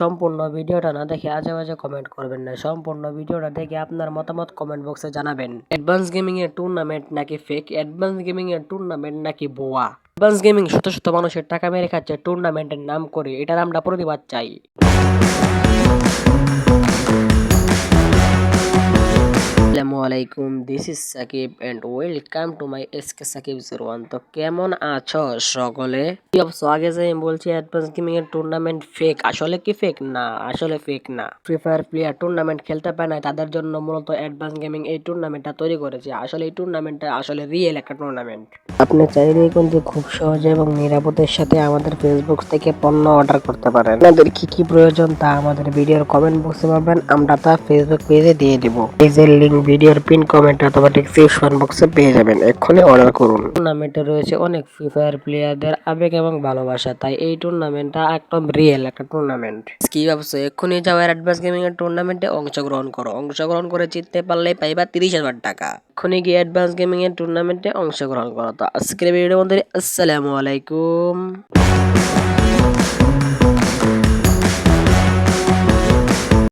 সম্পূর্ণ ভিডিওটা না দেখে আজে-বাজে কমেন্ট করবেন না। সম্পূর্ণ ভিডিওটা দেখে আপনার মতামত কমেন্ট বক্সে জানাবেন। অ্যাডভান্স গেমিং এর টুর্নামেন্ট নাকি ফেক? অ্যাডভান্স গেমিং এর টুর্নামেন্ট নাকি ভুয়া? অ্যাডভান্স গেমিং শত শত মানুষের টাকা মেরে খাচ্ছে টুর্নামেন্টের নাম করে। এটার আমরা প্রতিবাদ চাই। আসসালামু আলাইকুম, this is Sakib and welcome to my SK Sakib 01। তো কেমন আছো সকলে? কি অবস্থা? আগে যে আমি বলছি অ্যাডভান্স গেমিং এর টুর্নামেন্ট ফেক, আসলে কি ফেক? না, আসলে ফেক না। ফ্রি ফায়ার প্লেয়ার টুর্নামেন্ট খেলতে পারে না, তাদের জন্য মূলত অ্যাডভান্স গেমিং এই টুর্নামেন্টটা তৈরি করেছে। আসলে এই টুর্নামেন্টটা আসলে রিয়েল একটা টুর্নামেন্ট। আপনি চাইলেই কিন্তু খুব সহজে এবং নিরাপদের সাথে আমাদের ফেসবুক থেকে পণ্য অর্ডার করতে পারেন। আপনাদের কি কি প্রয়োজন তা আমাদের ভিডিওর কমেন্ট বক্সে পাবেন, আমরা তা ফেসবুক পেজে দিয়ে দিব। পেজের লিংক ভিডিওর পিন কমেন্ট অথবা ডেসক্রিপশন বক্সে পেয়ে যাবেন। এক্ষুনি অর্ডার করুন। টুর্নামেন্টে রয়েছে অনেক ফ্রি ফায়ার প্লেয়ারদের আবেগ এবং ভালোবাসা, তাই এই টুর্নামেন্টটা একদম রিয়েল একটা টুর্নামেন্ট। কি ভাবছো? এক্ষুনি যাও অ্যাডভান্স গেমিং এর টুর্নামেন্টে অংশগ্রহণ করো। অংশগ্রহণ করে জিততে পারলে পাইবা 30,000 টাকা। এক্ষুনি গিয়ে অ্যাডভান্স গেমিং এর টুর্নামেন্টে অংশগ্রহণ করো। তো আজকের ভিডিওর মধ্যে আসসালামু আলাইকুম।